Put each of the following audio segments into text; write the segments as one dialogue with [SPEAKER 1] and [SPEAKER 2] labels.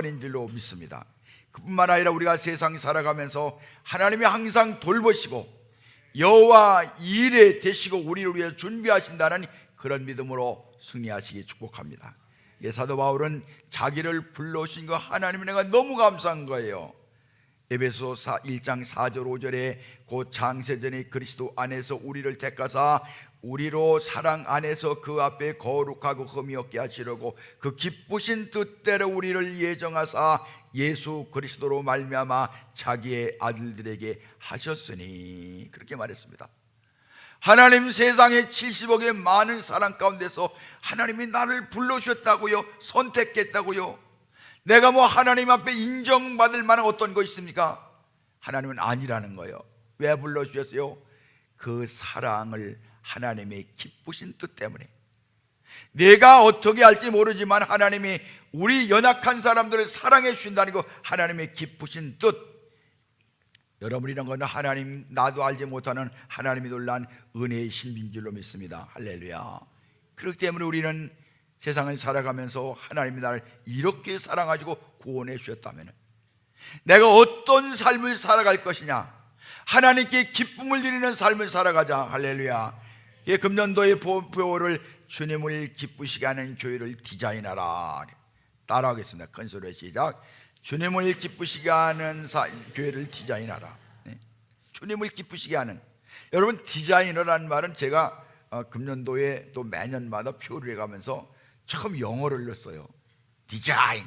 [SPEAKER 1] 인 줄로 믿습니다. 그뿐만 아니라 우리가 세상 살아가면서 하나님이 항상 돌보시고 여호와 일에 되시고 우리를 위해 준비하신다는 그런 믿음으로 승리하시기 축복합니다. 사도 바울은 자기를 불러오신 거 하나님이 내가 너무 감사한 거예요. 에베소서 1장 4절 5절에 곧 창세전에 그리스도 안에서 우리를 택하사 우리로 사랑 안에서 그 앞에 거룩하고 흠이 없게 하시려고 그 기쁘신 뜻대로 우리를 예정하사 예수 그리스도로 말미암아 자기의 아들들에게 하셨으니, 그렇게 말했습니다. 하나님 세상에 70억의 많은 사람 가운데서 하나님이 나를 불러주셨다고요? 선택했다고요? 내가 뭐 하나님 앞에 인정받을 만한 어떤 것이 있습니까? 하나님은 아니라는 거예요. 왜 불러주셨어요? 그 사랑을 하나님의 기쁘신 뜻 때문에. 내가 어떻게 할지 모르지만 하나님이 우리 연약한 사람들을 사랑해 주신다는 거 하나님의 기쁘신 뜻. 여러분, 이런 건 하나님, 나도 알지 못하는 하나님이 놀란 은혜의 신비인 줄로 믿습니다. 할렐루야. 그렇기 때문에 우리는 세상을 살아가면서 하나님이 나를 이렇게 사랑하시고 구원해 주셨다면 내가 어떤 삶을 살아갈 것이냐, 하나님께 기쁨을 드리는 삶을 살아가자. 할렐루야. 금년도의 보호를 주님을 기쁘시게 하는 교회를 디자인하라. 따라하겠습니다. 큰 소리로 시작. 주님을 기쁘시게 하는 교회를 디자인하라. 주님을 기쁘시게 하는. 여러분, 디자이너라는 말은 제가 금년도에 또 매년마다 표를 해가면서 처음 영어를 넣었어요. 디자인.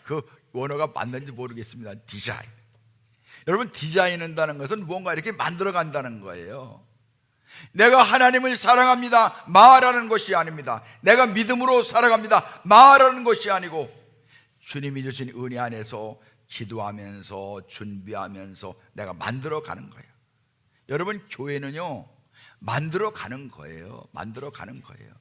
[SPEAKER 1] 그 원어가 맞는지 모르겠습니다. 디자인. 여러분, 디자인한다는 것은 뭔가 이렇게 만들어 간다는 거예요. 내가 하나님을 사랑합니다 말하는 것이 아닙니다. 내가 믿음으로 살아갑니다 말하는 것이 아니고 주님이 주신 은혜 안에서 기도하면서 준비하면서 내가 만들어 가는 거예요. 여러분, 교회는요 만들어 가는 거예요. 만들어 가는 거예요.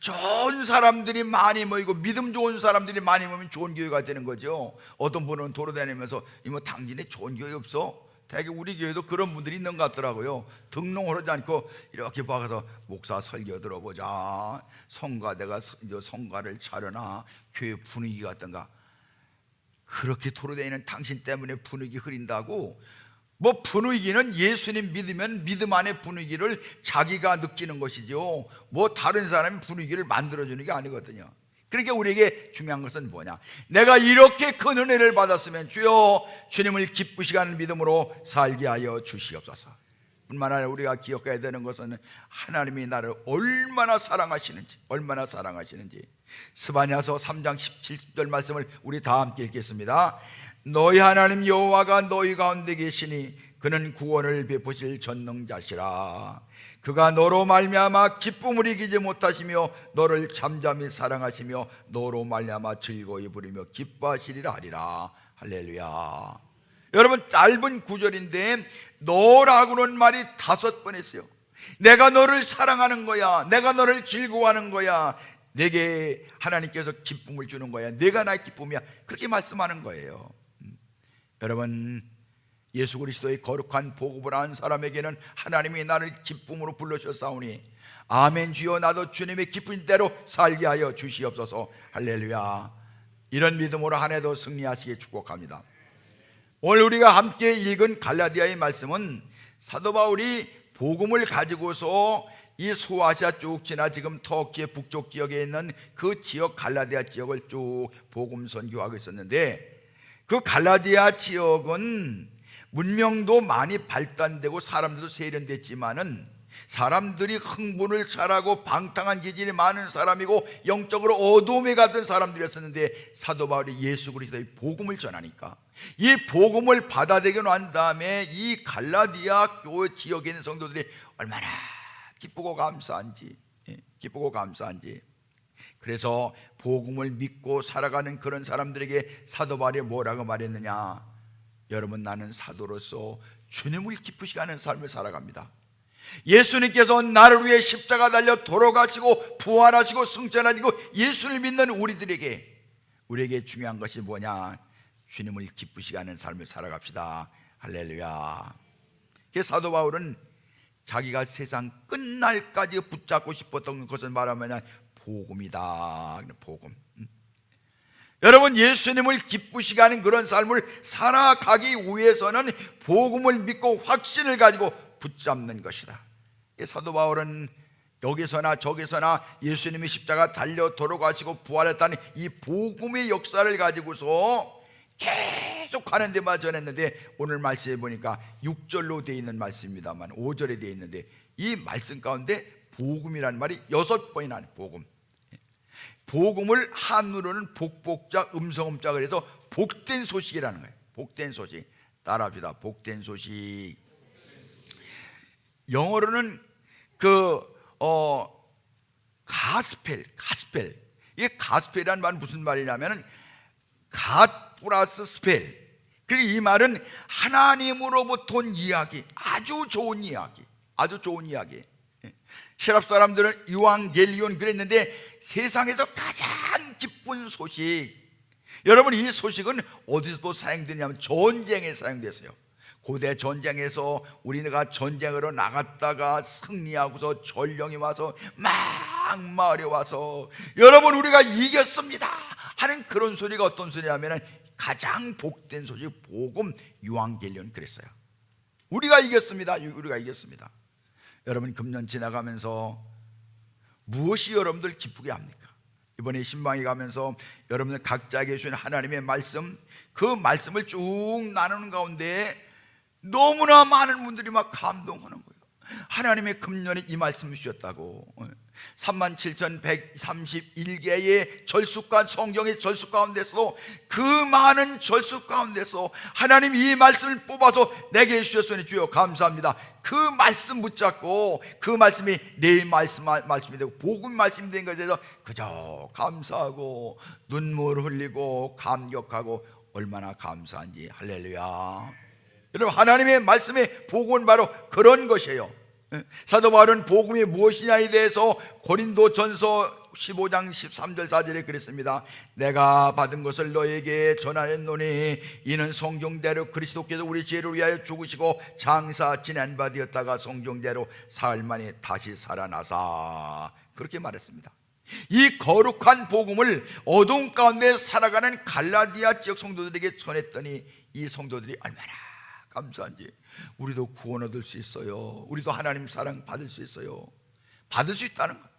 [SPEAKER 1] 좋은 사람들이 많이 모이고 믿음 좋은 사람들이 많이 모이면 좋은 교회가 되는 거죠. 어떤 분은 돌아다니면서 뭐 당신의 좋은 교회 없어? 되게 우리 교회도 그런 분들이 있는 것 같더라고요. 등록을 하지 않고 이렇게 봐서 목사 설교 들어보자, 성가대가 성가를 차려나, 교회 분위기가 어떤가. 그렇게 돌아다니는 당신 때문에 분위기 흐린다고. 뭐 분위기는 예수님 믿으면 믿음 안의 분위기를 자기가 느끼는 것이죠. 뭐 다른 사람이 분위기를 만들어주는 게 아니거든요. 그러니까 우리에게 중요한 것은 뭐냐, 내가 이렇게 큰 은혜를 받았으면 주여 주님을 기쁘시게 하는 믿음으로 살게 하여 주시옵소서. 뿐만 아니라 우리가 기억해야 되는 것은 하나님이 나를 얼마나 사랑하시는지, 얼마나 사랑하시는지. 스바냐서 3장 17절 말씀을 우리 다 함께 읽겠습니다. 너희 하나님 여호와가 너희 가운데 계시니 그는 구원을 베푸실 전능자시라. 그가 너로 말미암아 기쁨을 이기지 못하시며 너를 잠잠히 사랑하시며 너로 말미암아 즐거이 부르며 기뻐하시리라 하리라. 할렐루야. 여러분, 짧은 구절인데 너라고는 말이 5번 했어요. 내가 너를 사랑하는 거야. 내가 너를 즐거워하는 거야. 내게 하나님께서 기쁨을 주는 거야. 내가 나의 기쁨이야. 그렇게 말씀하는 거예요. 여러분, 예수 그리스도의 거룩한 복음을 아는 사람에게는 하나님이 나를 기쁨으로 불러주셨사오니 아멘. 주여 나도 주님의 기쁜 대로 살게 하여 주시옵소서. 할렐루야. 이런 믿음으로 한 해도 승리하시길 축복합니다. 오늘 우리가 함께 읽은 갈라디아의 말씀은 사도 바울이 복음을 가지고서 이 소아시아 쭉 지나 지금 터키의 북쪽 지역에 있는 그 지역 갈라디아 지역을 쭉 복음 선교하고 있었는데, 그 갈라디아 지역은 문명도 많이 발달되고 사람들도 세련됐지만은 사람들이 흥분을 잘하고 방탕한 기질이 많은 사람이고 영적으로 어둠에 같은 사람들이었었는데, 사도 바울이 예수 그리스도의 복음을 전하니까 이 복음을 받아들이고 난 다음에 이 갈라디아 교회 지역에 있는 성도들이 얼마나 기쁘고 감사한지, 기쁘고 감사한지. 그래서 복음을 믿고 살아가는 그런 사람들에게 사도 바울이 뭐라고 말했느냐, 여러분, 나는 사도로서 주님을 기쁘시게 하는 삶을 살아갑니다. 예수님께서 나를 위해 십자가 달려 돌아가시고 부활하시고 승천하시고 예수를 믿는 우리에게 중요한 것이 뭐냐, 주님을 기쁘시게 하는 삶을 살아갑시다. 할렐루야. 사도 바울은 자기가 세상 끝날까지 붙잡고 싶었던 것을 말하면 복음이다. 복음. 여러분, 예수님을 기쁘시게 하는 그런 삶을 살아가기 위해서는 복음을 믿고 확신을 가지고 붙잡는 것이다. 사도 바울은 여기서나 저기서나 예수님이 십자가 달려 돌아가시고 부활했다는 이 복음의 역사를 가지고서 계속 하는 데만 전했는데, 오늘 말씀해 보니까 6절로 되어 있는 말씀입니다만 5절에 되어 있는데, 이 말씀 가운데 복음이라는 말이 6번이나 나와요. 복음을 한문으로는 복복자 음성음자 그래서 복된 소식이라는 거예요. 복된 소식. 따라합시다. 복된 소식. 영어로는 가스펠. 이게 가스펠이라는 말은 무슨 말이냐면은 갓 플러스 스펠. 그리고 이 말은 하나님으로부터 온 이야기, 아주 좋은 이야기. 시랍 사람들은 이왕겔리온 그랬는데 세상에서 가장 기쁜 소식. 여러분, 이 소식은 어디서 사용되냐면 전쟁에 사용됐어요. 고대 전쟁에서 우리가 전쟁으로 나갔다가 승리하고서 전령이 와서 막 마을에 와서 여러분 우리가 이겼습니다 하는 그런 소리가 어떤 소리냐면 가장 복된 소식, 복음, 유앙겔리온 그랬어요. 우리가 이겼습니다. 여러분, 금년 지나가면서 무엇이 여러분들 기쁘게 합니까? 이번에 신방에 가면서 여러분들 각자에게 주신 하나님의 말씀, 그 말씀을 쭉 나누는 가운데 너무나 많은 분들이 막 감동하는 거예요. 하나님의 금년에 이 말씀을 주셨다고. 37,131개의 절수가, 성경의 절수 가운데서, 그 많은 절수 가운데서 하나님이 이 말씀을 뽑아서 내게 주셨으니 주여 감사합니다. 그 말씀 붙잡고 그 말씀이 내 말씀이 되고 복음 말씀이 된 것에 대해서 그저 감사하고 눈물 흘리고 감격하고 얼마나 감사한지. 할렐루야. 여러분, 하나님의 말씀의 복음은 바로 그런 것이에요. 사도 바울은 복음이 무엇이냐에 대해서 고린도전서 15장 13절 4절에 그랬습니다. 내가 받은 것을 너에게 전하였노니 이는 성경대로 그리스도께서 우리 죄를 위하여 죽으시고 장사 지낸 바 되었다가 성경대로 사흘 만에 다시 살아나사. 그렇게 말했습니다. 이 거룩한 복음을 어두운 가운데 살아가는 갈라디아 지역 성도들에게 전했더니 이 성도들이 얼마나 감사한지. 우리도 구원 얻을 수 있어요. 우리도 하나님 사랑 받을 수 있어요. 받을 수 있다는 거예요.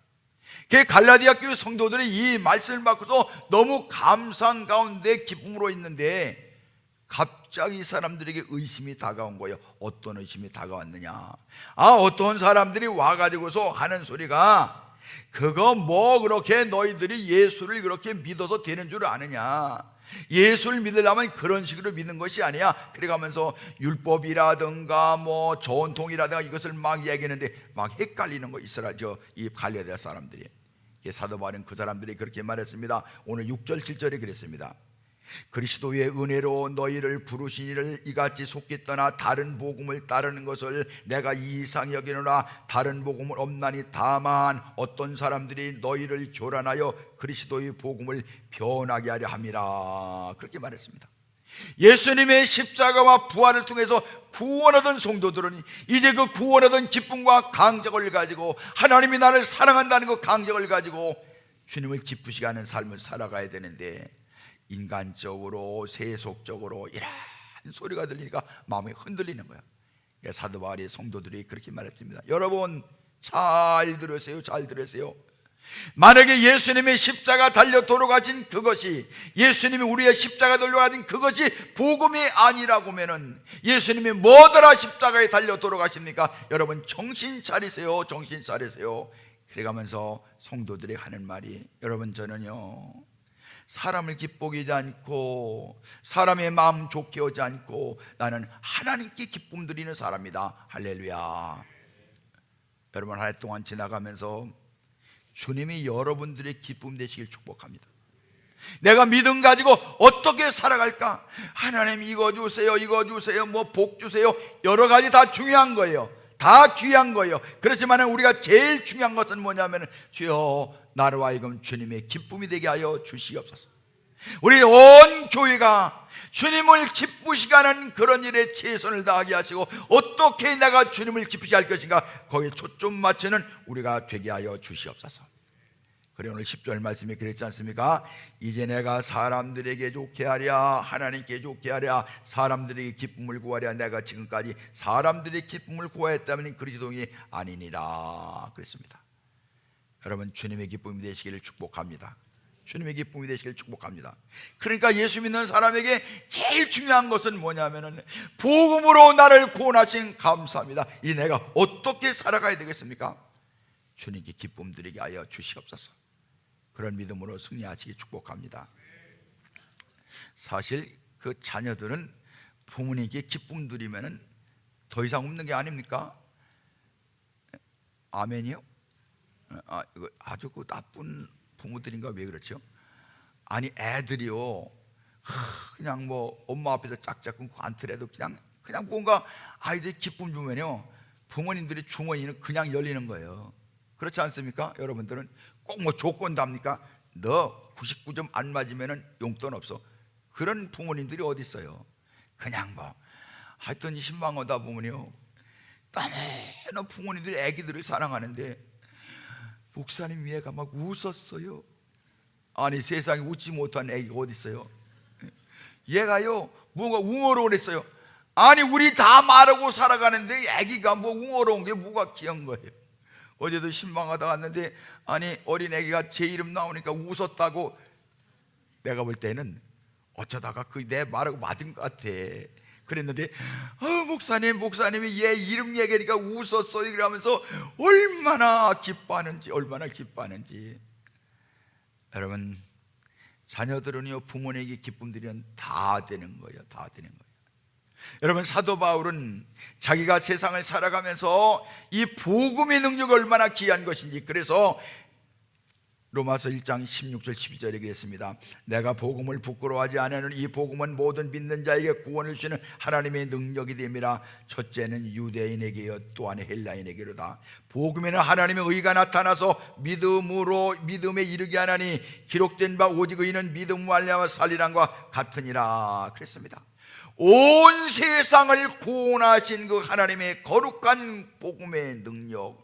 [SPEAKER 1] 그 갈라디아 교회 성도들이 이 말씀을 받고서 너무 감상 가운데 기쁨으로 있는데 갑자기 이 사람들에게 의심이 다가온 거예요. 어떤 의심이 다가왔느냐? 어떤 사람들이 와가지고서 하는 소리가, 그거 뭐 그렇게 너희들이 예수를 그렇게 믿어서 되는 줄 아느냐? 예수를 믿으려면 그런 식으로 믿는 것이 아니야. 그래가면서 율법이라든가 뭐 전통이라든가 이것을 막 얘기하는데 막 헷갈리는 거. 이스라엘 이 갈라디아 사람들이. 사도 바울은 그 사람들이 그렇게 말했습니다. 오늘 6절 7절에 그랬습니다. 그리스도의 은혜로 너희를 부르신 이를 이같이 속기 떠나 다른 복음을 따르는 것을 내가 이상히 여기노라. 다른 복음은 없나니 다만 어떤 사람들이 너희를 교란하여 그리스도의 복음을 변하게 하려 함이라. 그렇게 말했습니다. 예수님의 십자가와 부활을 통해서 구원 얻은 성도들은 이제 그 구원 얻은 기쁨과 강적을 가지고 하나님이 나를 사랑한다는 그 강적을 가지고 주님을 기쁘시게 하는 삶을 살아가야 되는데, 인간적으로 세속적으로 이런 소리가 들리니까 마음이 흔들리는 거야. 사도 바울의 성도들이 그렇게 말했습니다. 여러분 잘 들으세요. 만약에 예수님의 십자가 달려 돌아가신 그것이, 예수님이 우리의 십자가 돌아가신 그것이 복음이 아니라고 하면은 예수님이 뭐더라 십자가에 달려 돌아가십니까? 여러분 정신 차리세요. 그래가면서 성도들이 하는 말이, 여러분 저는요 사람을 기쁘게 하지 않고 사람의 마음 좋게 하지 않고 나는 하나님께 기쁨 드리는 사람이다. 할렐루야. 여러분 한 해 동안 지나가면서 주님이 여러분들의 기쁨 되시길 축복합니다. 내가 믿음 가지고 어떻게 살아갈까? 하나님 이거 주세요, 뭐 복 주세요. 여러 가지 다 중요한 거예요. 다 귀한 거예요. 그렇지만 우리가 제일 중요한 것은 뭐냐면, 주여 나로 하여금 주님의 기쁨이 되게 하여 주시옵소서. 우리 온 교회가 주님을 기쁘시게 하는 그런 일에 최선을 다하게 하시고, 어떻게 내가 주님을 기쁘시게 할 것인가, 거기에 초점 맞추는 우리가 되게 하여 주시옵소서. 그래 오늘 10절 말씀이 그랬지 않습니까? 이제 내가 사람들에게 좋게 하랴 하나님께 좋게 하랴 사람들에게 기쁨을 구하랴 내가 지금까지 사람들의 기쁨을 구하였다면 그리스도인이 아니니라 그랬습니다. 여러분 주님의 기쁨이 되시기를 축복합니다. 주님의 기쁨이 되시기를 축복합니다. 그러니까 예수 믿는 사람에게 제일 중요한 것은 뭐냐면은 복음으로 나를 구원하신 감사합니다. 이 내가 어떻게 살아가야 되겠습니까? 주님께 기쁨 드리게 하여 주시옵소서. 그런 믿음으로 승리하시기 축복합니다. 사실 그 자녀들은 부모님께 기쁨 드리면은 더 이상 없는 게 아닙니까? 아멘이요? 이거 아주 그 나쁜 부모들인가 왜 그렇죠? 아니 애들이요 그냥 뭐 엄마 앞에서 짝짝 끊고 앉더라도 그냥 뭔가 아이들이 기쁨 주면요 부모님들의 주머니는 그냥 열리는 거예요. 그렇지 않습니까? 여러분들은 꼭 뭐 조건 답니까? 너 99점 안 맞으면은 용돈 없어. 그런 부모님들이 어디 있어요? 그냥 뭐 하여튼 신방하다 보면요 너무나 부모님들이 애기들을 사랑하는데 목사님 얘가 막 웃었어요. 아니 세상에 웃지 못한 애기가 어디 있어요? 얘가요 뭔가 웅어로운했어요. 아니 우리 다 말하고 살아가는데 애기가 뭐 웅어로운 게 뭐가 귀한 거예요? 어제도 신방하다 갔는데 아니 어린 애기가 제 이름 나오니까 웃었다고. 내가 볼 때는 어쩌다가 그 내 말하고 맞은 것 같아. 그랬는데 목사님이 얘 이름 얘기하니까 웃었어요 그러면서 얼마나 기뻐하는지. 여러분 자녀들은요 부모님에게 기쁨 드리면 다 되는 거예요. 여러분 사도 바울은 자기가 세상을 살아가면서 이 복음의 능력이 얼마나 귀한 것인지 그래서 로마서 1장 16절 17절에 그랬습니다. 내가 복음을 부끄러워하지 않으는 이 복음은 모든 믿는 자에게 구원을 주시는 하나님의 능력이 됨이라. 첫째는 유대인에게요 또한 헬라인에게로다. 복음에는 하나님의 의가 나타나서 믿음에 이르게 하나니 기록된 바 오직 의인은 믿음으로 말미암아 살리란과 같으니라 그랬습니다. 온 세상을 구원하신 그 하나님의 거룩한 복음의 능력,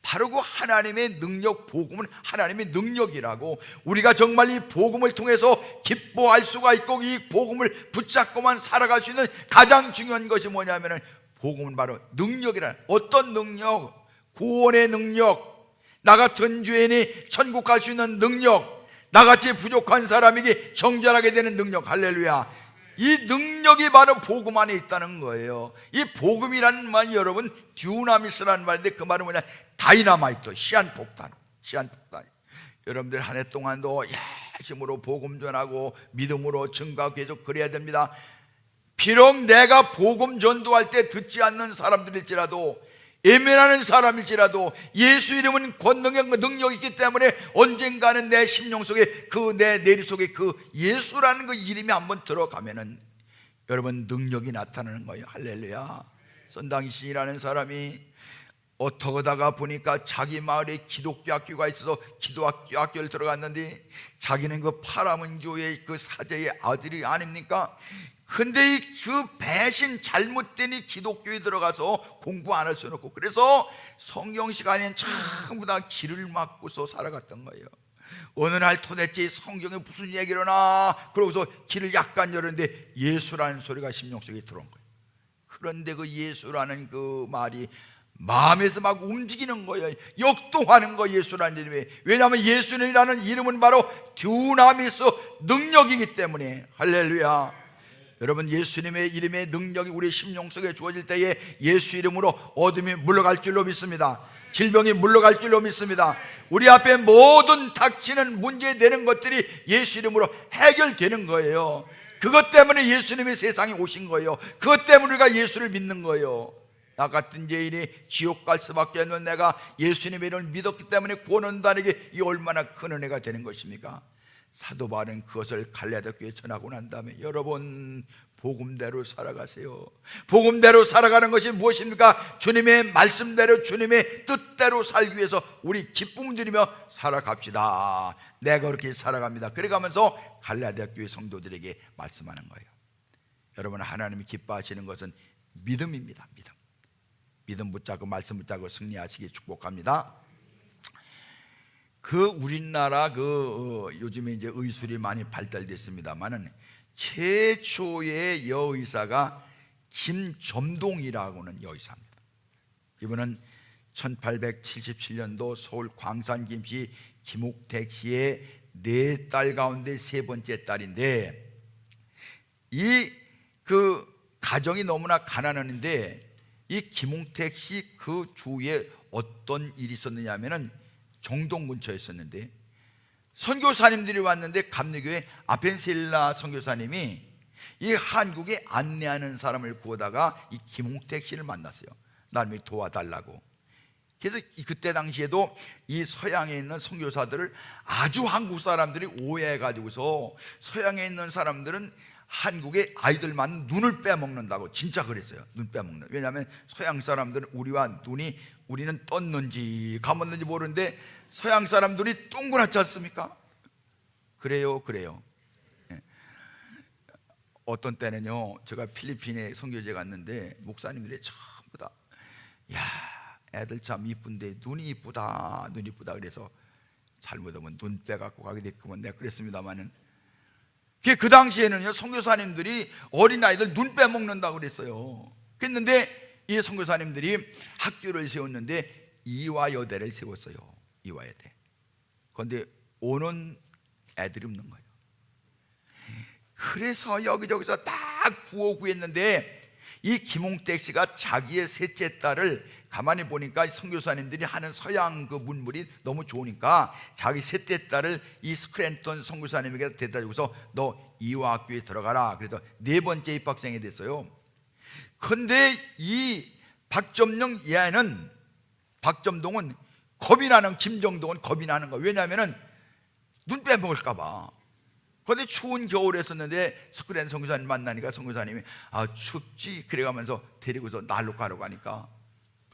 [SPEAKER 1] 바로 그 하나님의 능력, 복음은 하나님의 능력이라고. 우리가 정말 이 복음을 통해서 기뻐할 수가 있고 이 복음을 붙잡고만 살아갈 수 있는 가장 중요한 것이 뭐냐면 복음은 바로 능력이라는. 어떤 능력? 구원의 능력, 나 같은 죄인이 천국 갈 수 있는 능력, 나같이 부족한 사람에게 정결하게 되는 능력. 할렐루야. 이 능력이 바로 복음 안에 있다는 거예요. 이 복음이라는 말이 여러분 듀나미스라는 말인데 그 말은 뭐냐? 다이나마이트, 시한폭탄. 여러분들 한 해 동안도 열심으로 복음 전하고 믿음으로 증거하고 계속 그래야 됩니다. 비록 내가 복음 전도할 때 듣지 않는 사람들일지라도, 예민하는 사람일지라도 예수 이름은 권능의 능력이 있기 때문에 언젠가는 내 심령 속에 내 내리 속에 그 예수라는 그 이름이 한번 들어가면은 여러분 능력이 나타나는 거예요. 할렐루야. 선당신이라는 사람이 어떠다가 보니까 자기 마을에 기독교 학교가 있어서 기독교 학교를 들어갔는데 자기는 그 파라문교의 그 사제의 아들이 아닙니까? 근데 그 배신 잘못된 이 기독교에 들어가서 공부 안 할 수는 없고 그래서 성경 시간에는 전부 다 길을 막고서 살아갔던 거예요. 어느 날 도대체 성경에 무슨 얘기를 하나 그러고서 길을 약간 열었는데 예수라는 소리가 심령 속에 들어온 거예요. 그런데 그 예수라는 그 말이 마음에서 막 움직이는 거예요. 역동하는 거. 예수라는 이름이. 왜냐하면 예수님이라는 이름은 바로 듀나미스, 능력이기 때문에. 할렐루야. 여러분 예수님의 이름의 능력이 우리 심령 속에 주어질 때에 예수 이름으로 어둠이 물러갈 줄로 믿습니다. 질병이 물러갈 줄로 믿습니다. 우리 앞에 모든 닥치는 문제되는 것들이 예수 이름으로 해결되는 거예요. 그것 때문에 예수님이 세상에 오신 거예요. 그것 때문에 우리가 예수를 믿는 거예요. 나 같은 죄인이 지옥 갈 수밖에 없는 내가 예수님의 이름을 믿었기 때문에 구원 얻는다는 게 이 얼마나 큰 은혜가 되는 것입니까? 사도 바울은 그것을 갈라디아 교회에 전하고 난 다음에 여러분 복음대로 살아가세요. 복음대로 살아가는 것이 무엇입니까? 주님의 말씀대로 주님의 뜻대로 살기 위해서 우리 기쁨 드리며 살아갑시다. 내가 그렇게 살아갑니다. 그래가면서 갈라디아 교회 성도들에게 말씀하는 거예요. 여러분 하나님이 기뻐하시는 것은 믿음입니다. 믿음 붙잡고 말씀 붙잡고 승리하시기 축복합니다. 우리나라 요즘에 이제 의술이 많이 발달됐습니다만은 최초의 여의사가 김점동이라고는 여의사입니다. 이분은 1877년도 서울 광산 김씨 김옥택 씨의 4딸 가운데 3번째 딸인데, 이 가정이 너무나 가난했는데 이 김옥택 씨 주위에 어떤 일이 있었느냐 하면은 정동 근처에 있었는데 선교사님들이 왔는데 감리교회 아펜셀라 선교사님이 이 한국에 안내하는 사람을 구하다가 이 김옥택 씨를 만났어요. 나를 도와달라고. 그래서 그때 당시에도 이 서양에 있는 선교사들을 아주 한국 사람들이 오해해가지고서 서양에 있는 사람들은 한국의 아이들만 눈을 빼먹는다고 진짜 그랬어요. 눈 빼먹는. 왜냐하면 서양 사람들은 우리는 떴는지 감았는지 모르는데 서양 사람들이 동그랗지 않습니까? 그래요. 예. 어떤 때는요, 제가 필리핀에 선교제 갔는데 목사님들이 전부 다 야, 애들 참 이쁜데 눈이 이쁘다 그래서 잘못하면 눈 빼갖고 가게 됐구먼 내가 그랬습니다만은, 그 당시에는요 선교사님들이 어린아이들 눈 빼먹는다고 그랬어요. 그랬는데 이 선교사님들이 학교를 세웠는데 이화여대를 세웠어요. 이화여대. 그런데 오는 애들이 없는 거예요. 그래서 여기저기서 다 구했는데 이 김홍택 씨가 자기의 셋째 딸을, 가만히 보니까 선교사님들이 하는 서양 문물이 너무 좋으니까 자기 셋째 딸을 이 스크랜턴 선교사님에게 데려다 주고서 너 이화학교에 들어가라. 그래서 4번째 입학생이 됐어요. 근데 이 박점동은 겁이 나는, 김정동은 겁이 나는 거예요. 왜냐하면 눈 빼먹을까봐. 그런데 추운 겨울에 했었는데 스크랜 선교사님 만나니까 선교사님이 춥지 그래가면서 데리고서 날로 가려고 하니까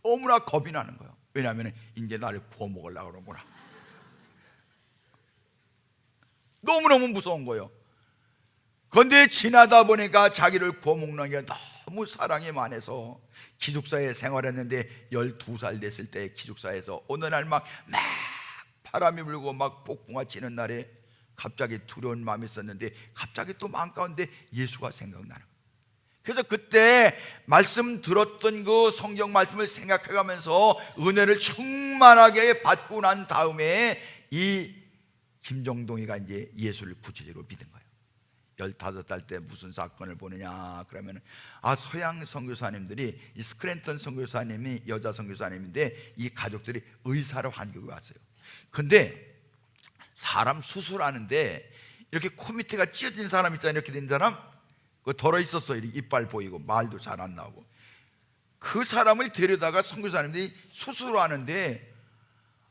[SPEAKER 1] 너무나 겁이 나는 거예요. 왜냐하면 이제 나를 구워 먹으려고 그러구나. 너무너무 무서운 거예요. 그런데 지나다 보니까 자기를 구워 먹는 게 너무 사랑이 많아서 기숙사에 생활했는데 12살 됐을 때 기숙사에서 어느 날 막 바람이 불고 막 폭풍과 치는 날에 갑자기 두려운 마음이 있었는데 갑자기 또 마음 가운데 예수가 생각나는 거예요. 그래서 그때 말씀 들었던 성경 말씀을 생각해가면서 은혜를 충만하게 받고 난 다음에 이 김정동이가 이제 예수를 구체적으로 믿은 거예요. 15살 때 무슨 사건을 보느냐 그러면 서양 선교사님들이, 이 스크랜턴 선교사님이 여자 선교사님인데 이 가족들이 의사로 한국에 왔어요. 근데 사람 수술하는데 이렇게 코 밑에가 찢어진 사람 있잖아요. 이렇게 된 사람, 덜어 있었어요. 이빨 보이고 말도 잘 안 나오고. 그 사람을 데려다가 선교사님들이 수술을 하는데,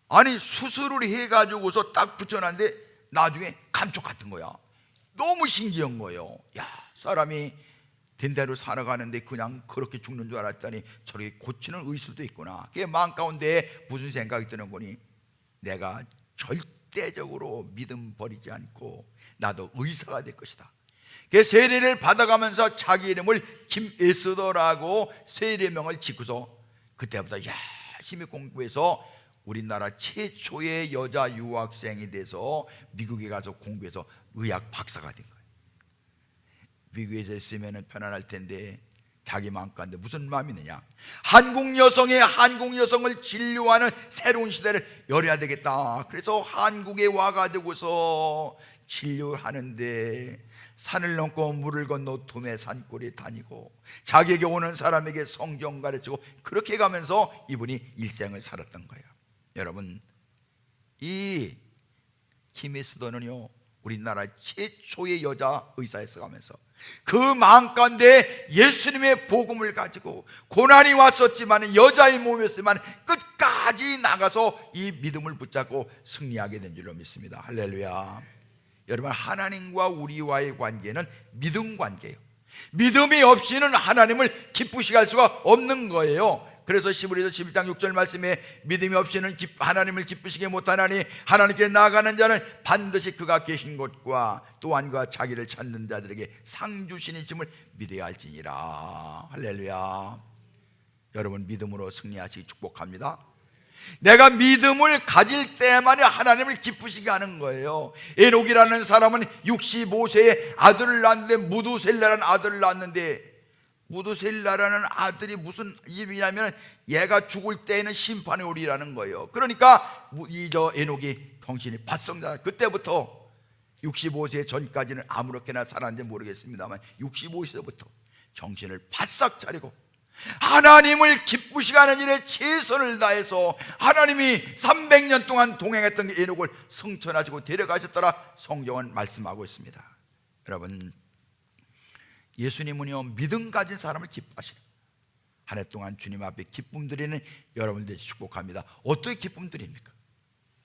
[SPEAKER 1] 아니 수술을 해가지고서 딱 붙여놨는데 나중에 감쪽 같은 거야. 너무 신기한 거예요. 야, 사람이 된 대로 살아가는데 그냥 그렇게 죽는 줄 알았더니 저렇게 고치는 의술도 있구나. 그게 마음 가운데 무슨 생각이 드는 거니, 내가 절대적으로 믿음 버리지 않고 나도 의사가 될 것이다. 그 세례를 받아가면서 자기 이름을 김에스더라고 세례명을 짓고서 그때부터 열심히 공부해서 우리나라 최초의 여자 유학생이 돼서 미국에 가서 공부해서 의학 박사가 된 거예요. 미국에서 있으면 편안할 텐데 자기 마음 가운데 무슨 마음이 있느냐, 한국 여성을 진료하는 새로운 시대를 열어야 되겠다. 그래서 한국에 와가지고서 진료하는데 산을 넘고 물을 건너 둠의 산골에 다니고 자기에게 오는 사람에게 성경 가르치고 그렇게 가면서 이분이 일생을 살았던 거예요. 여러분, 이 김에스더는요 우리나라 최초의 여자 의사에서 가면서 그 마음 가운데 예수님의 복음을 가지고 고난이 왔었지만 여자의 몸이었지만 끝까지 나가서 이 믿음을 붙잡고 승리하게 된 줄로 믿습니다. 할렐루야. 여러분, 하나님과 우리와의 관계는 믿음 관계예요. 믿음이 없이는 하나님을 기쁘시게 할 수가 없는 거예요. 그래서 시브리서 11장 6절 말씀에 믿음이 없이는 하나님을 기쁘시게 못하나니 하나님께 나아가는 자는 반드시 그가 계신 곳과 또한 그가 자기를 찾는 자들에게 상 주시니심을 믿어야 할지니라. 할렐루야. 여러분, 믿음으로 승리하시기 축복합니다. 내가 믿음을 가질 때만이 하나님을 기쁘시게 하는 거예요. 에녹이라는 사람은 65세에 아들을 낳았는데, 무두셀라라는 아들을 낳았는데, 무두셀라라는 아들이 무슨 의미냐면 얘가 죽을 때에는 심판이 오리라는 거예요. 그러니까 저 에녹이 정신이 바싹 나. 그때부터 65세 전까지는 아무렇게나 살았는지 모르겠습니다만 65세부터 정신을 바싹 차리고 하나님을 기쁘시게 하는 일에 최선을 다해서 하나님이 300년 동안 동행했던 에녹을 승천하시고 데려가셨더라 성경은 말씀하고 있습니다. 여러분, 예수님은요 믿음 가진 사람을 기뻐하시는, 한 해 동안 주님 앞에 기쁨 드리는 여러분들 축복합니다. 어떻게 기쁨 드립니까?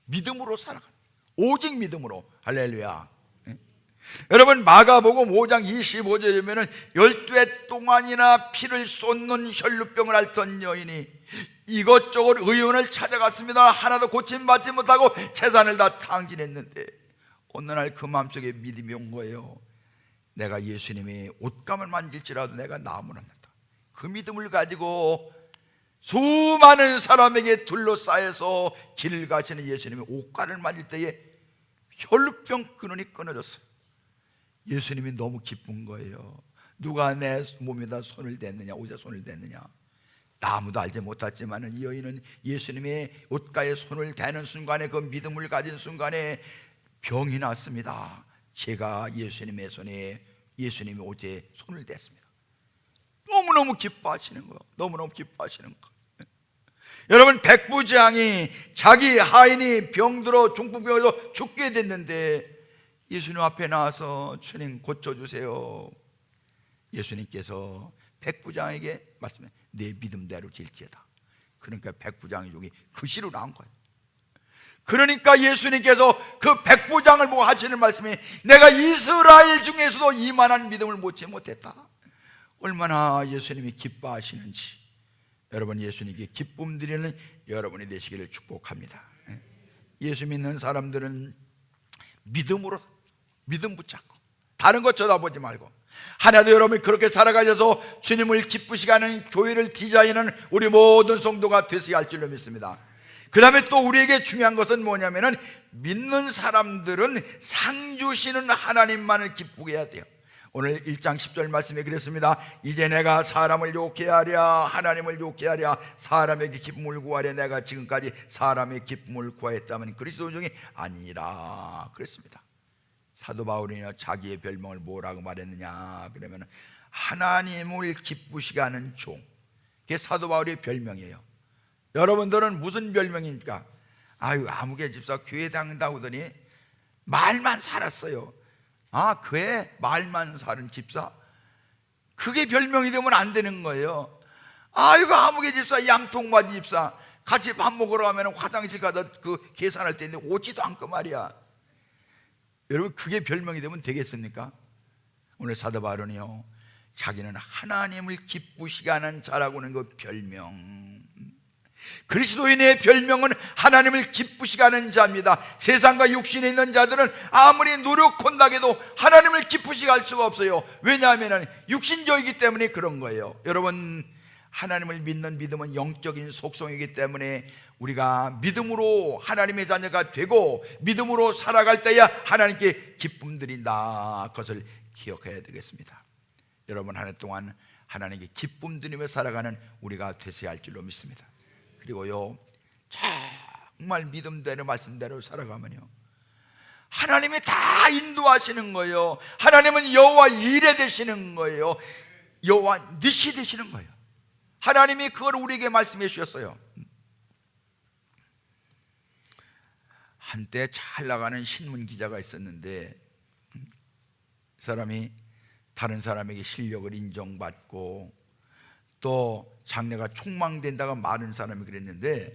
[SPEAKER 1] 믿음으로 살아가는, 오직 믿음으로. 할렐루야. 여러분, 마가복음 5장 25절이면 12해 동안이나 피를 쏟는 혈루병을 앓던 여인이 이것저것 의원을 찾아갔습니다. 하나도 고침받지 못하고 재산을 다 탕진했는데 어느 날 그 마음속에 믿음이 온 거예요. 내가 예수님이 옷감을 만질지라도 내가 나음을 합니다. 그 믿음을 가지고 수많은 사람에게 둘러싸여서 길을 가시는 예수님이 옷가를 만질 때에 혈루병 근원이 끊어졌어요. 예수님이 너무 기쁜 거예요. 누가 내 몸에다 손을 댔느냐, 옷에 손을 댔느냐. 아무도 알지 못했지만 이 여인은 예수님의 옷가에 손을 대는 순간에, 그 믿음을 가진 순간에 병이 났습니다. 제가 예수님의 손에, 예수님의 옷에 손을 댔습니다. 너무너무 기뻐하시는 거예요. 너무너무 기뻐하시는 거예요. 여러분, 백부장이 자기 하인이 병들어 중풍병으로 죽게 됐는데 예수님 앞에 나와서 주님 고쳐주세요. 예수님께서 백부장에게 말씀해, 내 믿음대로 될지어다. 그러니까 백부장이 여기 그시로 나온 거예요. 그러니까 예수님께서 그 백부장을 보고 하시는 말씀이, 내가 이스라엘 중에서도 이만한 믿음을 보지 못했다. 얼마나 예수님이 기뻐하시는지. 여러분, 예수님께 기쁨 드리는 여러분이 되시기를 축복합니다. 예수 믿는 사람들은 믿음으로, 믿음 붙잡고 다른 것 쳐다보지 말고, 하나도 여러분이 그렇게 살아가셔서 주님을 기쁘시게 하는 교회를 디자인하는 우리 모든 성도가 되셔야 할 줄로 믿습니다. 그 다음에 또 우리에게 중요한 것은 뭐냐면은, 믿는 사람들은 상 주시는 하나님만을 기쁘게 해야 돼요. 오늘 1장 10절 말씀에 그랬습니다. 이제 내가 사람을 욕해 하랴, 하나님을 욕해 하랴, 사람에게 기쁨을 구하랴. 내가 지금까지 사람의 기쁨을 구하였다면 그리스도 중에 아니라 그랬습니다. 사도 바울이 자기의 별명을 뭐라고 말했느냐 그러면 하나님을 기쁘시게 하는 종. 그게 사도 바울의 별명이에요. 여러분들은 무슨 별명입니까? 아유, 아무개 집사 교회 다닌다고 하더니 말만 살았어요. 아, 그래? 말만 사는 집사? 그게 별명이 되면 안 되는 거예요. 아이고, 아무개 집사, 양통바지 집사, 같이 밥 먹으러 가면 화장실 가서 그 계산할 때 있는데 오지도 않고 말이야. 여러분, 그게 별명이 되면 되겠습니까? 오늘 사도 바울은요, 자기는 하나님을 기쁘시게 하는 자라고 하는 그 별명, 그리스도인의 별명은 하나님을 기쁘시게 하는 자입니다. 세상과 육신에 있는 자들은 아무리 노력한다고 해도 하나님을 기쁘시게 할 수가 없어요. 왜냐하면 육신적이기 때문에 그런 거예요. 여러분, 하나님을 믿는 믿음은 영적인 속성이기 때문에 우리가 믿음으로 하나님의 자녀가 되고 믿음으로 살아갈 때야 하나님께 기쁨 드린다. 그것을 기억해야 되겠습니다. 여러분, 한 해 동안 하나님께 기쁨 드리며 살아가는 우리가 되셔야 할 줄로 믿습니다. 그리고요, 정말 믿음대로 말씀대로 살아가면요, 하나님이 다 인도하시는 거예요. 하나님은 여호와 이레 되시는 거예요. 여호와 니시 되시는 거예요. 하나님이 그걸 우리에게 말씀해 주셨어요. 한때 잘 나가는 신문 기자가 있었는데, 그 사람이 다른 사람에게 실력을 인정받고 또 장래가 촉망된다가 많은 사람이 그랬는데,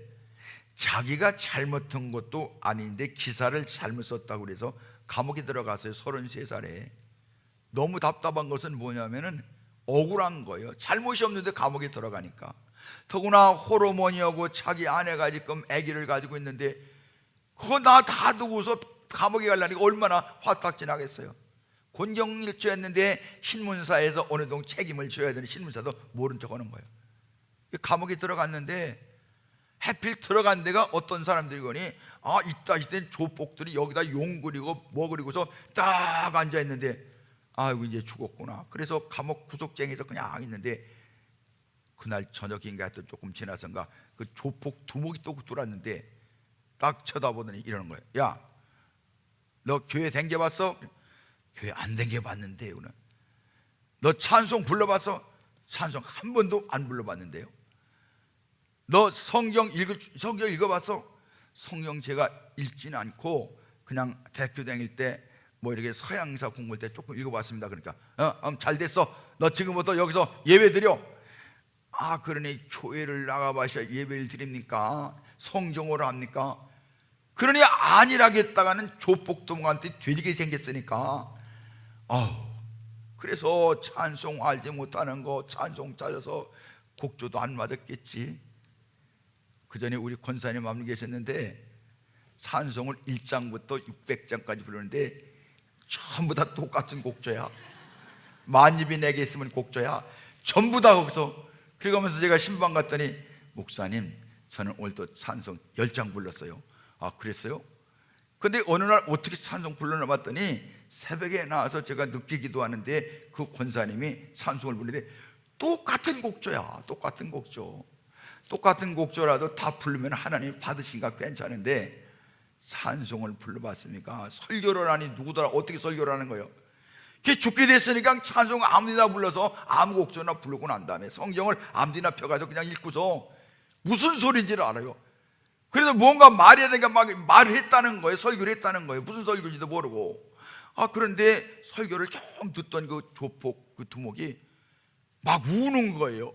[SPEAKER 1] 자기가 잘못한 것도 아닌데 기사를 잘못 썼다고 그래서 감옥에 들어갔어요. 33살에. 너무 답답한 것은 뭐냐면은 억울한 거예요. 잘못이 없는데 감옥에 들어가니까. 더구나 호르몬이하고 자기 아내가 지금 아기를 가지고 있는데 그거 나 다 두고서 감옥에 가려니까 얼마나 화딱지나겠어요. 곤경일주했는데 신문사에서 어느 정도 책임을 져야 되는 신문사도 모른 척 하는 거예요. 감옥에 들어갔는데 하필 들어간 데가 어떤 사람들이 거니 이따 시대는 조폭들이 여기다 용 그리고 뭐 그리고서 딱 앉아있는데 아이고 이제 죽었구나. 그래서 감옥 구석쟁이에서 그냥 있는데 그날 저녁인가 하여튼 조금 지나선가 그 조폭 두목이 또 들어왔는데 딱 쳐다보더니 이러는 거예요. 야, 너 교회 댕겨봤어? 교회 안 댕겨봤는데요. 너 찬송 불러봤어? 찬송 한 번도 안 불러봤는데요. 너 성경 읽어봤어? 성경 제가 읽지는 않고 그냥 대학교 다닐 때 뭐 이렇게 서양사 공부할 때 조금 읽어봤습니다. 그러니까 잘 됐어. 너 지금부터 여기서 예배 드려. 그러니 교회를 나가봐야 예배를 드립니까? 성경으로 합니까? 그러니 아니라겠다가는 조폭도목한테 되리게 생겼으니까 그래서 찬송 알지 못하는 거 찬송 짜져서 곡조도 안 맞았겠지. 그 전에 우리 권사님 한 분 계셨는데 찬송을 1장부터 600장까지 부르는데 전부 다 똑같은 곡조야. 만입이 내게 있으면 곡조야. 전부 다 거기서. 그러면서 제가 신방 갔더니 목사님 저는 오늘도 찬송 10장 불렀어요. 그랬어요? 근데 어느 날 어떻게 찬송 불러나 봤더니 새벽에 나와서 제가 늦게 기도하는데 그 권사님이 찬송을 부르는데 똑같은 곡조야. 똑같은 곡조. 똑같은 곡조라도 다 부르면 하나님 받으신가 괜찮은데 찬송을 불러봤습니까? 설교를 하니 누구더라 어떻게 설교를 하는 거예요? 그게 죽게 됐으니까 찬송 아무데나 불러서 아무 곡조나 부르고 난 다음에 성경을 아무데나 펴가지고 그냥 읽고서 무슨 소리인지를 알아요. 그래서 뭔가 말해야 되니까 막 말을 했다는 거예요. 설교를 했다는 거예요. 무슨 설교인지도 모르고. 그런데 설교를 좀 듣던 그 조폭 그 두목이 막 우는 거예요.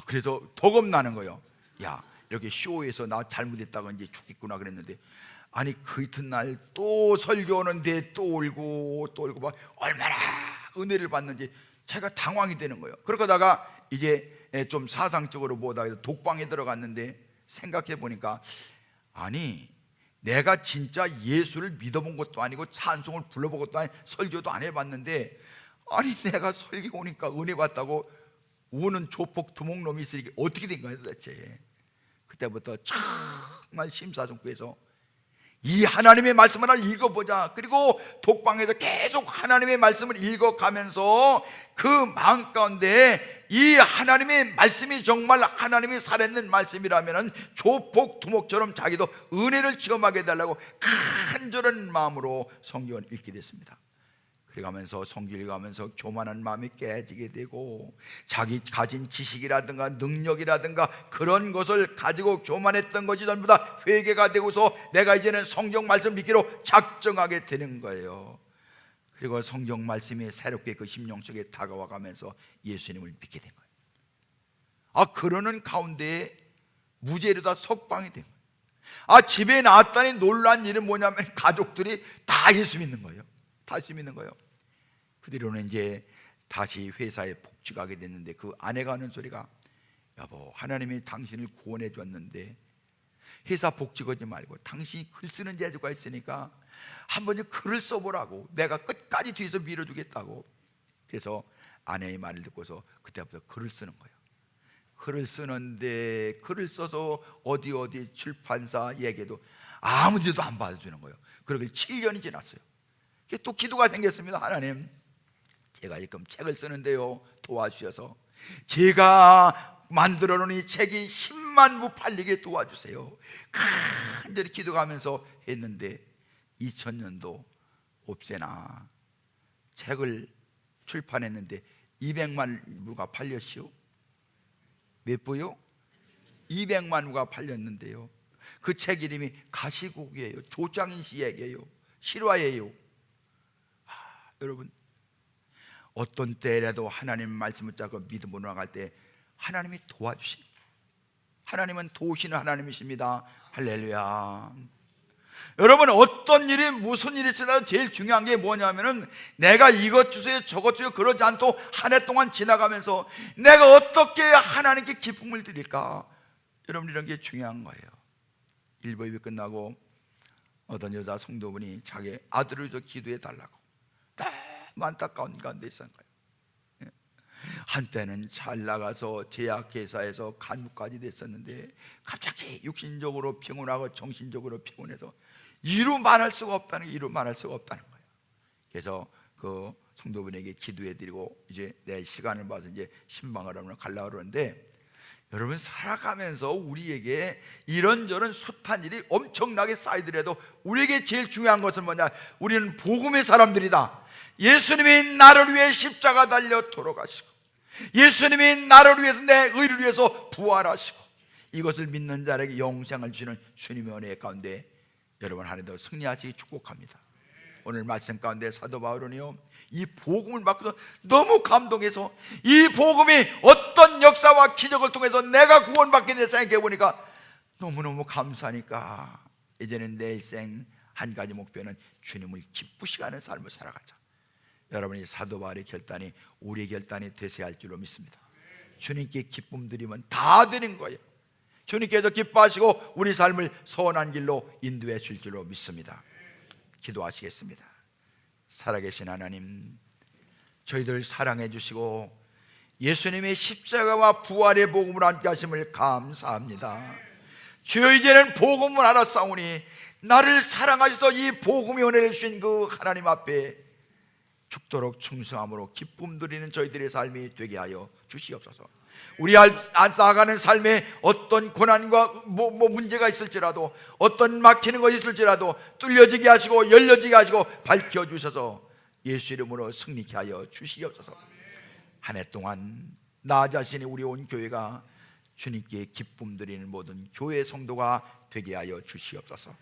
[SPEAKER 1] 그래서 더 겁나는 거예요. 야, 이렇게 쇼에서 나 잘못했다가 이제 죽겠구나 그랬는데 그 이튿날 또 설교하는데 또 울고 막 얼마나 은혜를 받는지 제가 당황이 되는 거예요. 그러다가 이제 좀 사상적으로 보다 독방에 들어갔는데 생각해 보니까 내가 진짜 예수를 믿어본 것도 아니고 찬송을 불러본 것도 아니고 설교도 안 해봤는데 내가 설교 오니까 은혜 받다고 우는 조폭 두목놈이 있으니까 어떻게 된 거예요 도대체. 그때부터 정말 심사숙고해서 이 하나님의 말씀을 하나 읽어보자. 그리고 독방에서 계속 하나님의 말씀을 읽어가면서 그 마음 가운데 이 하나님의 말씀이 정말 하나님이 살아있는 말씀이라면 조폭 두목처럼 자기도 은혜를 체험하게 해달라고 간절한 마음으로 성경을 읽게 됐습니다. 그래가면서 성경 읽으면서 교만한 마음이 깨지게 되고 자기 가진 지식이라든가 능력이라든가 그런 것을 가지고 교만했던 것이 전부 다 회개가 되고서 내가 이제는 성경 말씀 믿기로 작정하게 되는 거예요. 그리고 성경 말씀이 새롭게 그 심령 속에 다가와 가면서 예수님을 믿게 된 거예요. 그러는 가운데 무죄로 다 석방이 된 거예요. 집에 나왔다니 놀란 일은 뭐냐면 가족들이 다 예수 믿는 거예요. 다 예수 믿는 거예요. 그 뒤로는 이제 다시 회사에 복직하게 됐는데 그 아내가 하는 소리가 여보 하나님이 당신을 구원해 줬는데 회사 복직하지 말고 당신이 글 쓰는 재주가 있으니까 한번 글을 써보라고 내가 끝까지 뒤에서 밀어주겠다고. 그래서 아내의 말을 듣고서 그때부터 글을 쓰는 거예요. 글을 쓰는데 글을 써서 어디 출판사 얘기해도 아무 데도 안 받아주는 거예요. 그러길 7년이 지났어요. 또 기도가 생겼습니다. 하나님 제가 지금 책을 쓰는데요 도와주셔서 제가 만들어 놓은 이 책이 10만 부 팔리게 도와주세요. 간절히 기도하면서 했는데 2000년도 없애나 책을 출판했는데 200만 부가 팔렸시오. 몇 부요? 200만 부가 팔렸는데요 그 책 이름이 가시국이에요. 조장인 씨 얘기예요. 실화예요. 여러분 어떤 때라도 하나님 말씀을 잡고 믿음으로 나갈 때 하나님이 도와주십니다. 하나님은 도우시는 하나님이십니다. 할렐루야. 여러분 어떤 일이 무슨 일이 있어도 제일 중요한 게 뭐냐면은 내가 이것 주세요 저것 주세요 그러지 않고 한 해 동안 지나가면서 내가 어떻게 하나님께 기쁨을 드릴까. 여러분 이런 게 중요한 거예요. 일부 예배 끝나고 어떤 여자 성도분이 자기 아들을 위해서 기도해 달라고 너무 안타까운 가운데 있었는 거예요. 한때는 잘 나가서 제약회사에서 간부까지 됐었는데 갑자기 육신적으로 피곤하고 정신적으로 피곤해서 이루 말할 수가 없다는 거예요. 그래서 그 성도분에게 기도해드리고 이제 내 시간을 봐서 이제 신방을 하러 가려고 그러는데, 여러분 살아가면서 우리에게 이런저런 숱한 일이 엄청나게 쌓이더라도 우리에게 제일 중요한 것은 뭐냐? 우리는 복음의 사람들이다. 예수님이 나를 위해 십자가 달려 돌아가시고, 예수님이 나를 위해서, 내 의를 위해서 부활하시고, 이것을 믿는 자에게 영생을 주는 주님의 은혜 가운데 여러분 하늘도 승리하시기 축복합니다. 오늘 말씀 가운데 사도 바울은요, 이 복음을 받고서 너무 감동해서 이 복음이 어떤 역사와 기적을 통해서 내가 구원받게 될 생각해 보니까 너무너무 감사하니까 이제는 내 일생 한 가지 목표는 주님을 기쁘시게 하는 삶을 살아가자. 여러분이 사도 바울의 결단이 우리의 결단이 되셔야 할 줄로 믿습니다. 주님께 기쁨 드리면 다 드린 거예요. 주님께서 기뻐하시고 우리 삶을 선한 길로 인도해 줄 줄로 믿습니다. 기도하시겠습니다. 살아계신 하나님, 저희들 사랑해 주시고 예수님의 십자가와 부활의 복음을 함께 하심을 감사합니다. 주여, 이제는 복음을 알았사오니 나를 사랑하셔서 이 복음의 은혜를 주신 그 하나님 앞에 죽도록 충성함으로 기쁨 드리는 저희들의 삶이 되게 하여 주시옵소서. 우리 나아가는 삶에 어떤 고난과 문제가 있을지라도, 어떤 막히는 것이 있을지라도 뚫려지게 하시고 열려지게 하시고 밝혀주셔서 예수 이름으로 승리케 하여 주시옵소서. 한 해 동안 나 자신이, 우리 온 교회가 주님께 기쁨 드리는 모든 교회 성도가 되게 하여 주시옵소서.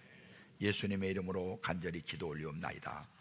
[SPEAKER 1] 예수님의 이름으로 간절히 기도 올리옵나이다.